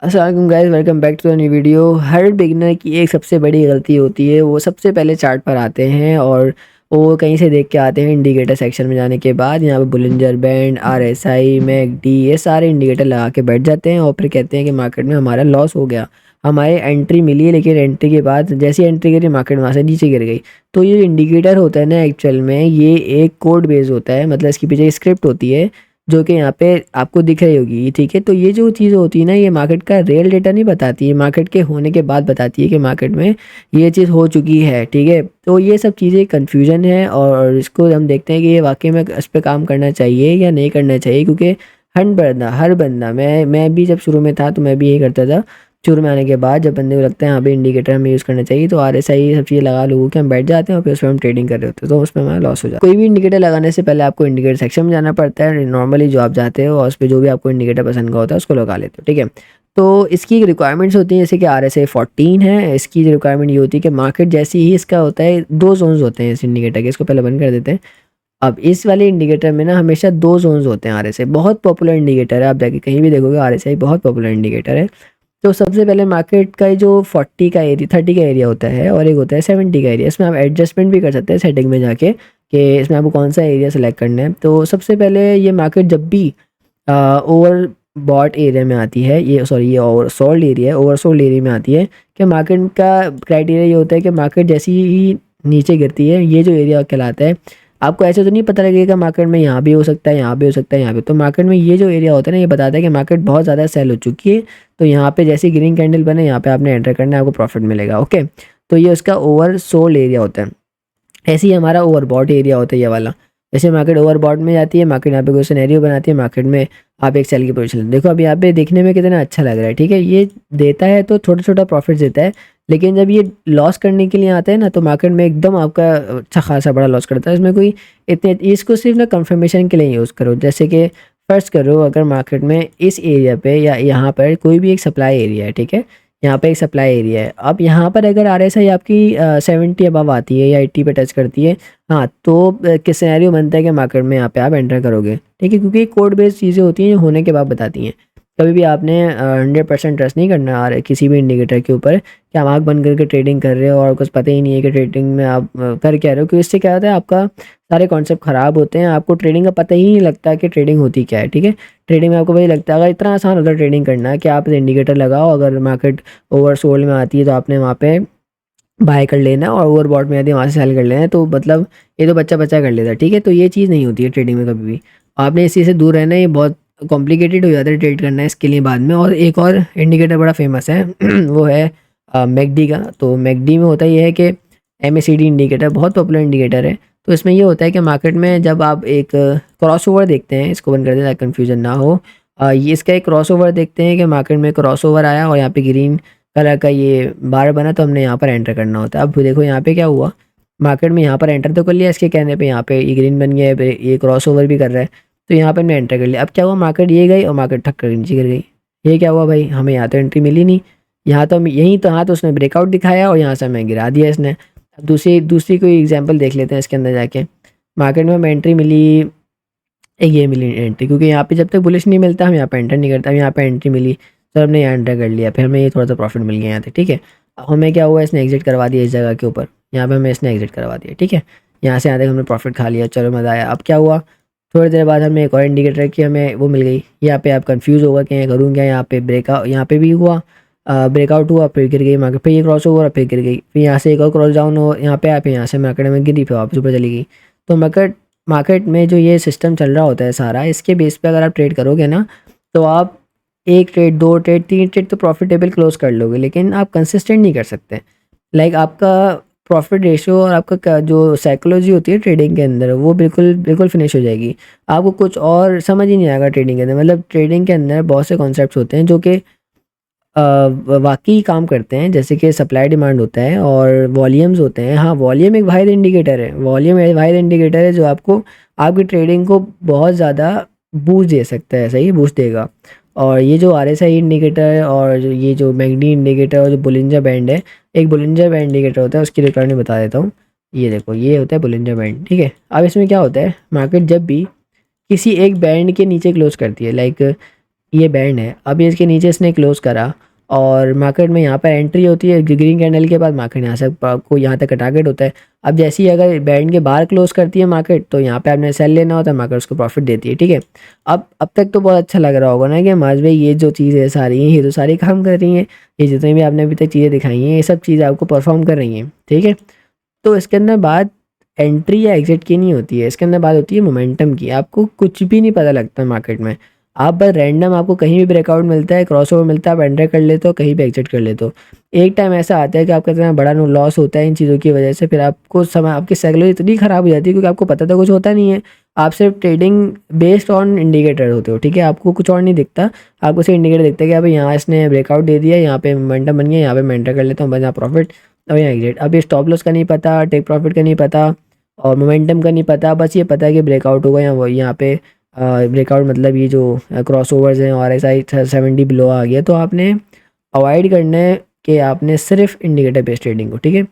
अस्सलाम वालेकुम guys, welcome back to the new video. हर बिगिनर की एक सबसे बड़ी गलती होती है, वो सबसे पहले चार्ट पर आते हैं और वो कहीं से देख के आते हैं। इंडिकेटर सेक्शन में जाने के बाद यहाँ पे बुलिंजर बैंड, आरएसआई, मैकडी, ये सारे इंडिकेटर लगा के बैठ जाते हैं और फिर कहते हैं कि मार्केट में हमारा लॉस हो गया। हमारे एंट्री मिली है, लेकिन एंट्री के बाद जैसी एंट्री करी मार्केट वहाँ से नीचे गिर गई। तो ये इंडिकेटर होता है ना, एक्चुअल में ये एक कोड बेस होता है, मतलब इसके पीछे स्क्रिप्ट होती है जो कि यहाँ पे आपको दिख रही होगी, ठीक है। तो ये जो चीज़ होती है ना, ये मार्केट का रियल डेटा नहीं बताती है, मार्केट के होने के बाद बताती है कि मार्केट में ये चीज़ हो चुकी है, ठीक है। तो ये सब चीज़ें कन्फ्यूजन है और इसको हम देखते हैं कि ये वाकई में इस पे काम करना चाहिए या नहीं करना चाहिए, क्योंकि हर बंदा मैं भी जब शुरू में था तो मैं भी यही करता था। शुरू में आने के बाद जब बंदे को लगता है हाँ भाई इंडिकेटर हमें यूज़ करना चाहिए, तो आरएसआई ये सब चीज़ें लगा लोगों के हम बैठ जाते हैं और फिर उसमें हम ट्रेडिंग कर रहे होते हैं, तो उसमें हमारा लॉस हो जाता है। कोई भी इंडिकेटर लगाने से पहले आपको इंडिकेटर सेक्शन में जाना पड़ता है। नॉर्मली जो आप जाते हो और उस पर जो भी आपको इंडिकेटर पसंद का होता है उसको लगा लेते हो, ठीक है। तो इसकी रिक्वायरमेंट्स होती हैं, जैसे कि RSI 14 है। इसकी रिक्वायरमेंट ये होती है कि मार्केट जैसे ही इसका होता है, दो जोन्स होते हैं इस इंडिकेटर के, इसको पहले बंद कर देते हैं। अब इस वाले इंडिकेटर में ना हमेशा दो जोन्स होते हैं। RSI बहुत पॉपुलर इंडिकेटर है, आप जाके कहीं भी देखोगे RSI बहुत पॉपुलर इंडिकेटर है। तो सबसे पहले मार्केट का जो 40 का एरिया, 30 का एरिया होता है और एक होता है 70 का एरिया। इसमें आप एडजस्टमेंट भी कर सकते हैं सेटिंग में जाके कि इसमें आपको कौन सा एरिया सेलेक्ट करना है। तो सबसे पहले ये मार्केट जब भी ओवर बॉट एरिया में आती है, ये ओवर सोल्ड एरिया है, ओवर सोल्ड एरिया में आती है कि मार्केट का क्राइटेरिया ये होता है कि मार्केट जैसी ही नीचे गिरती है, ये जो एरिया कहलाता है। आपको ऐसे तो नहीं पता लगेगा मार्केट में यहाँ भी हो सकता है, यहाँ भी हो सकता है, यहाँ पे। तो मार्केट में ये जो एरिया होता है ना, ये बताता है कि मार्केट बहुत ज़्यादा सेल हो चुकी है। तो यहाँ पे जैसे ग्रीन कैंडल बने, यहाँ पे आपने एंटर करना है, आपको प्रॉफिट मिलेगा, ओके। तो ये उसका ओवर सोल्ड एरिया होता है। ऐसे ही हमारा ओवरबॉट एरिया होता है ये वाला। जैसे मार्केट ओवरबॉट में जाती है, मार्केट यहाँ पे कोई सिनेरियो बनाती है, मार्केट में आप एक सेल की पोजीशन देखो। अब यहाँ पे देखने में कितना अच्छा लग रहा है, ठीक है। ये देता है तो छोटा छोटा प्रॉफिट देता है, लेकिन जब ये लॉस करने के लिए आता है ना, तो मार्केट में एकदम आपका अच्छा खासा बड़ा लॉस करता है। इसमें कोई इतने, इसको सिर्फ ना कंफर्मेशन के लिए यूज़ करो। जैसे कि फर्ज करो अगर मार्केट में इस एरिया पे या यहाँ पर कोई भी एक सप्लाई एरिया है, ठीक है। यहाँ पे एक सप्लाई एरिया है। अब यहाँ पर अगर RSI आपकी 70 अबव आती है या 80 पे टच करती है, हाँ, तो किस सिनेरियो बनता है कि मार्केट में यहाँ पे आप एंटर करोगे, ठीक है। क्योंकि कोड बेस्ड चीज़ें होती हैं जो होने के बाद बताती हैं। कभी भी आपने 100% ट्रस्ट नहीं करना किसी भी इंडिकेटर के ऊपर कि आप आँख बंद करके ट्रेडिंग कर रहे हो और कुछ पता ही नहीं है कि ट्रेडिंग में आप कर क्या रहे हो। क्योंकि इससे क्या होता है, आपका सारे कॉन्सेप्ट ख़राब होते हैं, आपको ट्रेडिंग का पता ही नहीं लगता कि ट्रेडिंग होती क्या है, ठीक है। ट्रेडिंग में आपको वही लगता है, अगर इतना आसान होता है ट्रेडिंग करना कि आप इंडिकेटर लगाओ, अगर मार्केट ओवर सोल्ड में आती है तो आपने वहाँ पे बाय कर लेना और ओवरबॉट में आती है वहाँ से सेल कर लेना है। तो मतलब ये तो बच्चा बच्चा कर लेता है, ठीक है। तो ये चीज़ नहीं होती है ट्रेडिंग में कभी भी। आपने इस चीज़ से दूर रहना है, ये बहुत कॉम्प्लिकेटेड हो जाता है ट्रेड करना है इसके लिए बाद में। और एक और इंडिकेटर बड़ा फेमस है वो है मैकडी का। तो मैकडी में होता ये है कि MACD इंडिकेटर बहुत पॉपुलर इंडिकेटर है। तो इसमें ये होता है कि मार्केट में जब आप एक क्रॉस ओवर देखते हैं, इसको बंद कर दें ताकि कन्फ्यूजन ना हो। ये इसका एक क्रॉस ओवर देखते हैं कि मार्केट में क्रॉस ओवर आया और यहाँ पे ग्रीन कलर का ये बार बना, तो हमने यहाँ पर एंटर करना होता है। अब देखो यहाँ पे क्या हुआ, मार्केट में यहाँ पर एंटर तो कर लिया, इसके कहने पे यहाँ पे ये ग्रीन बन गया है, ये क्रॉस ओवर भी कर रहा है। तो यहाँ पर हमने एंटर कर लिया। अब क्या हुआ, मार्केट ये गई और मार्केट ठक कर नीचे गिर गई। ये क्या हुआ भाई, हमें यहाँ तो एंट्री मिली नहीं, यहाँ तो हम यहीं तो, हाँ, तो उसने ब्रेकआउट दिखाया और यहाँ से हमें गिरा दिया इसने। अब दूसरी दूसरी कोई एग्जांपल देख लेते हैं इसके अंदर जाके। मार्केट में हमें एंट्री मिली, एक ये मिली एंट्री, क्योंकि यहाँ पे जब तक बुलिश नहीं मिलता हम यहाँ पे एंटर नहीं करता। हम यहाँ पे एंट्री मिली तो हमने यहाँ एंटर कर लिया, फिर हमें ये थोड़ा सा प्रॉफिट मिल गया यहाँ से, ठीक है। अब हमें क्या हुआ, इसने एग्जिट करवा दिया इस जगह के ऊपर, यहाँ पे हमें इसने एग्जिट करवा दिया, ठीक है। यहाँ से यहाँ तक हमने प्रॉफिट खा लिया, चलो मज़ा आया। अब क्या हुआ, थोड़ी देर बाद हमें एक और इंडिकेटर की हमें वो मिल गई। यहाँ पे आप कंफ्यूज होगा कि करूँ क्या, यहाँ पे ब्रेकआउट, यहाँ पे भी हुआ ब्रेकआउट हुआ, फिर गिर गई मार्केट, फिर ये क्रॉस ओवर, फिर गिर गई, फिर यहाँ से एक और क्रॉस डाउन हो, यहाँ पे आया, फिर यहाँ से मार्केट में गिरी, फिर वापस ऊपर चली गई। तो मार्केट मार्केट में जो ये सिस्टम चल रहा होता है सारा, इसके बेस पे अगर आप ट्रेड करोगे ना, तो आप एक ट्रेड, दो ट्रेड, तीन ट्रेड तो प्रॉफिटेबल क्लोज कर लोगे, लेकिन आप कंसिस्टेंट नहीं कर सकते। लाइक आपका प्रॉफिट रेशियो और आपका जो साइकोलॉजी होती है ट्रेडिंग के अंदर, वो बिल्कुल बिल्कुल फिनिश हो जाएगी। आपको कुछ और समझ ही नहीं आएगा ट्रेडिंग के अंदर। मतलब ट्रेडिंग के अंदर बहुत से कॉन्सेप्ट्स होते हैं जो कि वाक़ई काम करते हैं, जैसे कि सप्लाई डिमांड होता है और वॉल्यूम्स होते हैं। हाँ, वॉल्यूम एक वाहिद इंडिकेटर है, वॉल्यूम एक वाहिद इंडिकेटर है जो आपको आपकी ट्रेडिंग को बहुत ज़्यादा बूस्ट दे सकता है, सही बूस्ट देगा। और ये जो RSI इंडिकेटर है और ये जो मैकडी इंडिकेटर और जो बुलिंजर बैंड है, एक बुलिंजर बैंड इंडिकेटर होता है, उसकी रिक्वायरमेंट बता देता हूँ। ये देखो, ये होता है बुलिंजर बैंड, ठीक है। अब इसमें क्या होता है, मार्केट जब भी किसी एक बैंड के नीचे क्लोज करती है, लाइक ये बैंड है। अभी इसके नीचे इसने क्लोज़ करा और मार्केट में यहाँ पर एंट्री होती है ग्रीन कैंडल के बाद, मार्केट यहाँ से आपको यहाँ तक का टारगेट होता है। अब जैसे ही अगर बैंड के बाहर क्लोज़ करती है मार्केट, तो यहाँ पे आपने सेल लेना होता है, मार्केट उसको प्रॉफिट देती है, ठीक है। अब तक तो बहुत अच्छा लग रहा होगा ना कि माज भाई ये जो चीज़ें सारी हैं ये तो सारी काम कर रही हैं, ये जितनी भी आपने अभी तक चीज़ें दिखाई हैं ये सब चीज़ें आपको परफॉर्म कर रही हैं, ठीक है। तो इसके अंदर बात एंट्री या एग्जिट की नहीं होती है, इसके अंदर बात होती है मोमेंटम की। आपको कुछ भी नहीं पता लगता मार्केट में, आप बस रैंडम आपको कहीं भी ब्रेकआउट मिलता है, क्रॉसओवर मिलता है, आप एंटर कर लेते हो, कहीं भी एग्जिट कर लेते हो। एक टाइम ऐसा आता है कि आपका इतना बड़ा लॉस होता है इन चीज़ों की वजह से, फिर आपको समय आपकी साइकोलॉजी इतनी ख़राब हो जाती है क्योंकि आपको पता तो कुछ होता नहीं है। आप सिर्फ ट्रेडिंग बेस्ड ऑन इंडिकेटर होते हो, ठीक है। आपको कुछ और नहीं दिखता, आपको सिर्फ इंडिकेटर दिखता है कि अभी यहाँ इसने ब्रेकआउट दे दिया, यहाँ पे मोमेंटम बन गया, यहाँ पे मैं एंटर कर लेता हूँ, बस यहाँ प्रॉफिट और यहाँ एग्जिट। अभी स्टॉप लॉस का नहीं पता, टेक प्रॉफिट का नहीं पता और मोमेंटम का नहीं पता, बस ये पता है कि ब्रेकआउट होगा या वो यहाँ पे ब्रेकआउट मतलब ये जो क्रॉसओवर्स हैं और RSI 70 बिलो आ गया, तो आपने अवॉइड करना है कि आपने सिर्फ इंडिकेटर बेस्ड ट्रेडिंग को, ठीक है।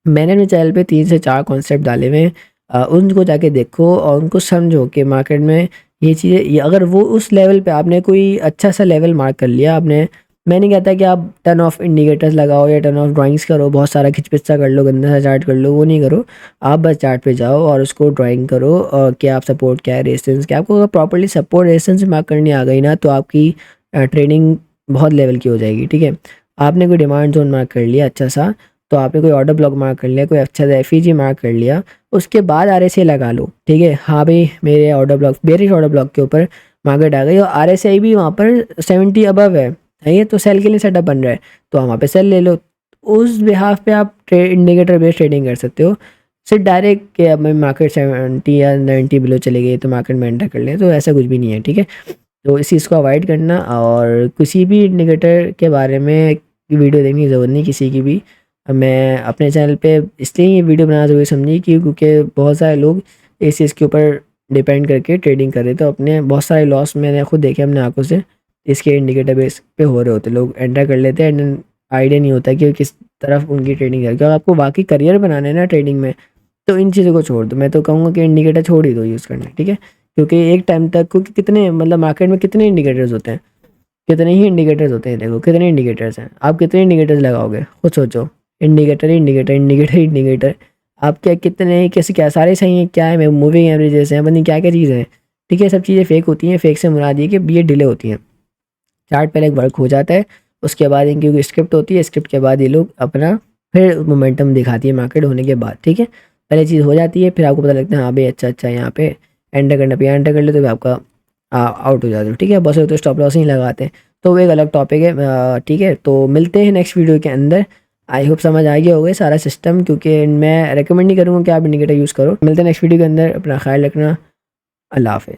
मैंने अपने चैनल पे 3 से 4 कॉन्सेप्ट डाले हुए हैं, उनको जाके देखो और उनको समझो कि मार्केट में ये चीज़ें, ये अगर वो उस लेवल पे आपने कोई अच्छा सा लेवल मार्क कर लिया आपने, मैं नहीं कहता कि आप टर्न ऑफ इंडिकेटर्स लगाओ या टर्न ऑफ ड्राइंग्स करो, बहुत सारा खिचपिचा कर लो, गंदा सा चार्ट कर लो, वो नहीं करो। आप बस चार्ट पे जाओ और उसको ड्राइंग करो और क्या आप सपोर्ट क्या है, रेजिस्टेंस क्या, आपको अगर प्रॉपर्ली सपोर्ट रेजिस्टेंस मार्क करनी आ गई ना, तो आपकी ट्रेडिंग बहुत लेवल की हो जाएगी, ठीक है। आपने कोई डिमांड जोन मार्क कर लिया अच्छा सा, तो आपने कोई ऑर्डर ब्लॉक मार्क कर लिया, कोई अच्छा सा FEG मार्क कर लिया, उसके बाद RSI लगा लो, ठीक है। हाँ भाई मेरे order block, bearish order block के ऊपर मार्केट आ गई और RSI भी वहाँ पर 70 अबव है, ये तो सेल के लिए सेटअप बन रहा है, तो वहाँ पे सेल ले लो। उस बिहाफ पे आप इंडिकेटर बेस्ड ट्रेडिंग कर सकते हो। सिर्फ डायरेक्ट कि अब मैं मार्केट 70 या 90 बिलो चले गई तो मार्केट में एंटर कर लें, तो ऐसा कुछ भी नहीं है, ठीक है। तो इस चीज़ को अवॉइड करना और किसी भी इंडिकेटर के बारे में वीडियो देखने की ज़रूरत नहीं किसी की भी। मैं अपने चैनल पे इसलिए ये वीडियो बनाना ज़रूरी समझी क्योंकि बहुत सारे लोग इस चीज़ के ऊपर डिपेंड करके ट्रेडिंग कर रहे थे, तो अपने बहुत सारे लॉस मैंने खुद देखे अपने आंखों से, इसके इंडिकेटर बेस पे हो रहे होते, लोग एंटर कर लेते हैं एंड आइडिया नहीं होता कि किस तरफ उनकी ट्रेडिंग है। अगर आपको बाकी करियर बनाना है ना ट्रेडिंग में, तो इन चीज़ों को छोड़ दो, मैं तो कहूँगा कि इंडिकेटर छोड़ ही दो यूज़ करना, ठीक है। क्योंकि एक टाइम तक, क्योंकि कितने मतलब मार्केट में कितने इंडिकेटर्स होते हैं, कितने ही इंडिकेटर्स होते हैं, देखो कितने इंडिकेटर्स हैं, आप कितने इंडिकेटर्स लगाओगे खुद सोचो। इंडिकेटर इंडिकेटर इंडिकेटर इंडिकेटर, आप क्या कितने कैसे क्या सारे सही हैं, क्या है मूविंग एवरेजेस हैं, पता क्या क्या चीज़ें हैं, ठीक है। सब चीज़ें फेक होती हैं, फेक से मुराद ये कि ये डिले होती हैं। चार्ट पहले एक वर्क हो जाता है, उसके बाद इनकी स्क्रिप्ट होती है, स्क्रिप्ट के बाद ये लोग अपना फिर मोमेंटम दिखाती है मार्केट होने के बाद, ठीक है। पहले चीज़ हो जाती है, फिर आपको पता लगता है हाँ भाई अच्छा अच्छा यहाँ पे एंटर करना पे, एंटर कर ले तो भी आपका आउट हो जाते हो, ठीक है। बहुत सारे तो स्टॉप लॉस ही लगाते हैं, तो वो एक अलग टॉपिक है, ठीक है। तो मिलते हैं नेक्स्ट वीडियो के अंदर। आई होप समझ आ गया होगा सारा सिस्टम, क्योंकि मैं रेकमेंड नहीं करूँगा कि आप इंडिकेटर यूज़ करो। मिलते हैं नेक्स्ट वीडियो के अंदर, अपना ख्याल रखना, अल्लाह हाफ़िज़।